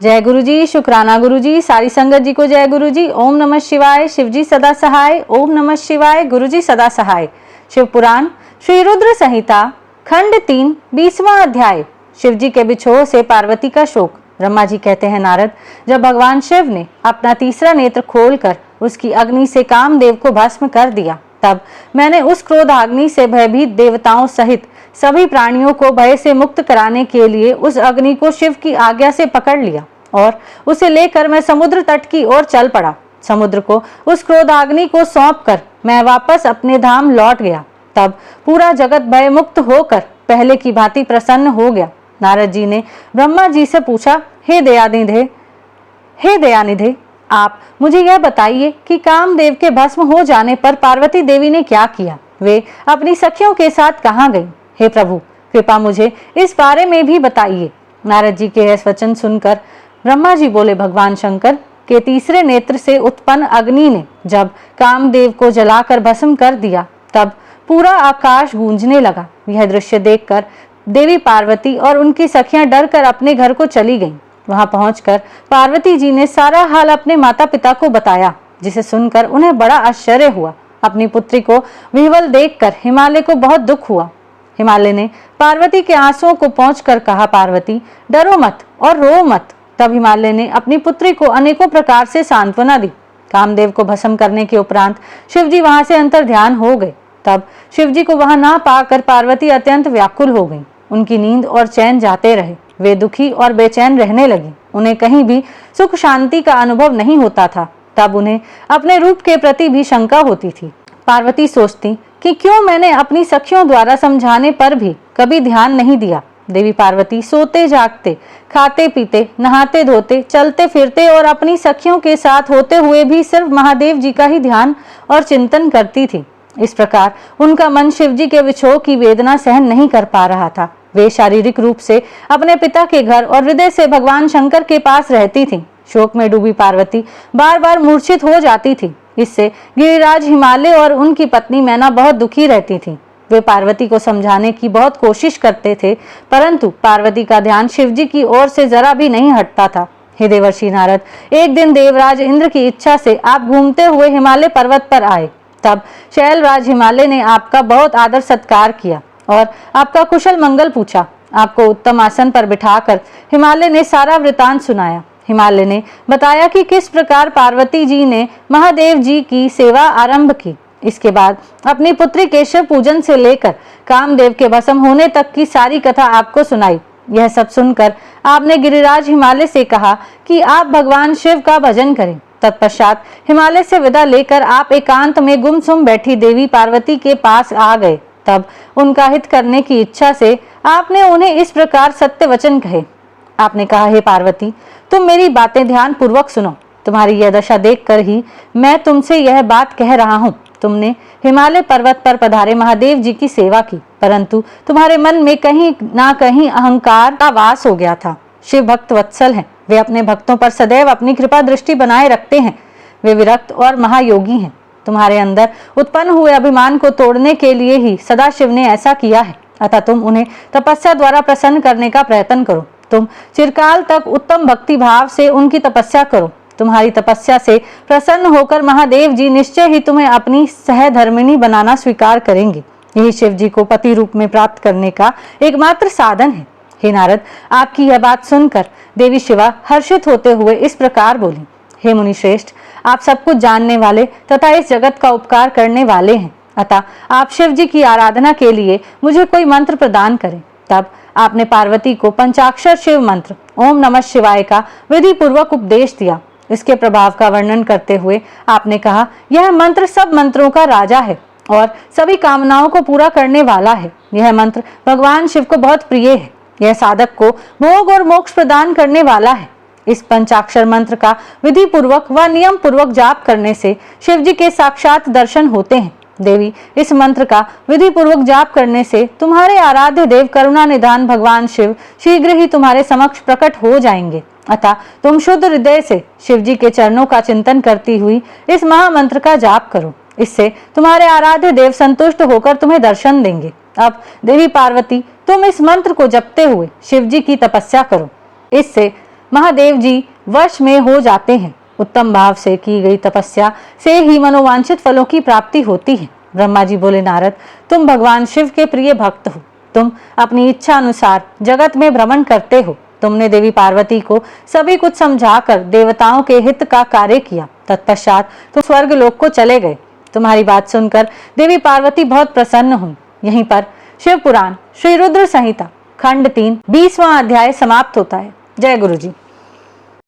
जय गुरु जी, शुक्राना गुरु जी, सारी संगत जी को जय गुरु जी। ओम नमः शिवाय, शिव जी सदा सहाय। ओम नमः शिवाय, गुरु जी सदा सहाय। शिव पुराण श्री रुद्र संहिता खंड 3 20वां अध्याय। शिव जी के बिछोह से पार्वती का शोक। ब्रह्मा जी कहते हैं, नारद, जब भगवान शिव ने अपना तीसरा नेत्र खोलकर उसकी अग्नि से कामदेव को भस्म कर दिया, तब मैंने उस क्रोधाग्नि से भयभीत देवताओं सहित सभी प्राणियों को भय से मुक्त कराने के लिए उस अग्नि को शिव की आज्ञा से पकड़ लिया और उसे लेकर मैं समुद्र तट की ओर चल पड़ा। समुद्र को उस क्रोधाग्नि को सौंपकर मैं वापस अपने धाम लौट गया। तब पूरा जगत भय मुक्त होकर पहले की भांति प्रसन्न हो गया। नारद जी ने ब्रह्मा जी से पूछा, हे दयानिधे, आप मुझे यह बताइए कि कामदेव के भस्म हो जाने पर पार्वती देवी ने क्या किया? वे अपनी सखियों के साथ कहाँ गईं? हे प्रभु, कृपा मुझे इस बारे में भी बताइए। नारद जी के यह वचन सुनकर ब्रह्मा जी बोले, भगवान शंकर के तीसरे नेत्र से उत्पन्न अग्नि ने जब कामदेव को जलाकर भस्म कर दिया, तब पूरा आकाश गूंजने लगा। यह दृश्य देखकर देवी पार्वती और उनकी सखियां डरकर अपने घर को चली गईं। वहां पहुंचकर पार्वती जी ने सारा हाल अपने माता पिता को बताया, जिसे सुनकर उन्हें बड़ा आश्चर्य हुआ। अपनी पुत्री को विह्वल देखकर हिमालय को बहुत दुख हुआ। हिमालय ने पार्वती के आंसुओं को पोंछकर कहा, पार्वती डरो मत और रो मत। तब हिमालय ने अपनी पुत्री को अनेकों प्रकार से सांत्वना दी। कामदेव को भस्म करने के उपरांत शिवजी वहां से अंतर ध्यान हो गए। तब शिवजी को वहां ना पाकर पार्वती अत्यंत व्याकुल हो गई। उनकी नींद और चैन जाते रहे। वे दुखी और बेचैन रहने लगी। उन्हें कहीं भी सुख शांति का अनुभव नहीं होता था। तब उन्हें अपने रूप के प्रति भी शंका होती थी। पार्वती सोचती कि क्यों मैंने अपनी सखियों द्वारा समझाने पर भी कभी ध्यान नहीं दिया। देवी पार्वती सोते जागते, खाते पीते, नहाते धोते, चलते फिरते और अपनी सखियों के साथ होते हुए भी सिर्फ महादेव जी का ही ध्यान और चिंतन करती थी। इस प्रकार उनका मन शिव जी के विछोह की वेदना सहन नहीं कर पा रहा था। वे शारीरिक रूप से अपने पिता के घर और हृदय से भगवान शंकर के पास रहती थी। शोक में डूबी पार्वती बार बार मूर्छित हो जाती थी। इससे गिरिराज, हिमालय और उनकी पत्नी मैना बहुत दुखी रहती थी। वे पार्वती को समझाने की बहुत कोशिश करते थे, परंतु पार्वती का ध्यान शिवजी की ओर से जरा भी नहीं हटता था। हे देवर्षि नारद, एक दिन देवराज इंद्र की इच्छा से आप घूमते हुए हिमालय पर्वत पर आए। तब शैलराज हिमालय ने आपका बहुत आदर सत्कार किया और आपका कुशल मंगल पूछा। आपको उत्तम आसन पर बिठाकर हिमालय ने सारा वृतांत सुनाया। हिमालय ने बताया कि किस प्रकार पार्वती जी ने महादेव जी की सेवा आरंभ की। इसके बाद अपनी पुत्री के शिव पूजन से लेकर कामदेव के भस्म होने तक की सारी कथा आपको सुनाई। यह सब सुनकर आपने गिरिराज हिमालय से कहा कि आप भगवान शिव का भजन करें। तत्पश्चात हिमालय से विदा लेकर आप एकांत में गुमसुम बैठी देवी पार्वती के पास आ गए। तब उनका हित करने की इच्छा से आपने उन्हें इस प्रकार सत्य वचन कहे। आपने कहा, हे पार्वती, तुम मेरी बातें ध्यान पूर्वक सुनो। तुम्हारी यह दशा देखकर ही मैं तुमसे यह बात कह रहा हूँ। तुमने हिमालय पर्वत पर पधारे महादेव जी की सेवा की, परंतु तुम्हारे मन में कहीं ना कहीं अहंकार का वास हो गया था। शिव भक्त वत्सल हैं। वे अपने भक्तों पर सदैव अपनी कृपा दृष्टि बनाए रखते हैं। वे विरक्त और महायोगी हैं। तुम्हारे अंदर उत्पन्न हुए अभिमान को तोड़ने के लिए ही सदा शिव ने ऐसा किया है। अतः तुम उन्हें तपस्या द्वारा प्रसन्न करने का प्रयत्न करो। तुम चिरकाल तक उत्तम भक्ति भाव से उनकी तपस्या करो। तुम्हारी तपस्या से प्रसन्न होकर महादेव जी निश्चय ही तुम्हें अपनी सहधर्मिणी बनाना स्वीकार करेंगे। यही शिव जी को पति रूप में प्राप्त करने का एकमात्र साधन है। हे नारद, आपकी यह बात सुनकर देवी शिवा हर्षित होते हुए इस प्रकार बोली, हे मुनि श्रेष्ठ, आप सब कुछ जानने वाले तथा इस जगत का उपकार करने वाले हैं। अतः आप शिव जी की आराधना के लिए मुझे कोई मंत्र प्रदान करें। तब आपने पार्वती को पंचाक्षर शिव मंत्र ओम नमः शिवाय का विधि पूर्वक उपदेश दिया। इसके प्रभाव का वर्णन करते हुए आपने कहा, यह मंत्र सब मंत्रों का राजा है और सभी कामनाओं को पूरा करने वाला है। यह मंत्र भगवान शिव को बहुत प्रिय है। यह साधक को भोग और मोक्ष प्रदान करने वाला है। इस पंचाक्षर मंत्र का विधि पूर्वक व नियम पूर्वक जाप करने से शिव जी के साक्षात दर्शन होते हैं। देवी, इस मंत्र का विधि पूर्वक जाप करने से तुम्हारे आराध्य देव करुणा निधान भगवान शिव शीघ्र ही तुम्हारे समक्ष प्रकट हो जाएंगे। अतः तुम शुद्ध हृदय से शिव जी के चरणों का चिंतन करती हुई इस महामंत्र का जाप करो। इससे तुम्हारे आराध्य देव संतुष्ट होकर तुम्हें दर्शन देंगे। अब देवी पार्वती, तुम इस मंत्र को जपते हुए शिव जी की तपस्या करो। इससे महादेव जी वश में हो जाते हैं। उत्तम भाव से की गई तपस्या से ही मनोवांछित फलों की प्राप्ति होती है। ब्रह्मा जी बोले, नारद, तुम भगवान शिव के प्रिय भक्त हो। तुम अपनी इच्छा अनुसार जगत में भ्रमण करते हो। तुमने देवी पार्वती को सभी कुछ समझाकर देवताओं के हित का कार्य किया। तत्पश्चात तुम स्वर्ग लोक को चले गए। तुम्हारी बात सुनकर देवी पार्वती बहुत प्रसन्न हुई। यहीं पर शिव पुराण श्री रुद्र संहिता खंड 3 20वां अध्याय समाप्त होता है। जय गुरु जी।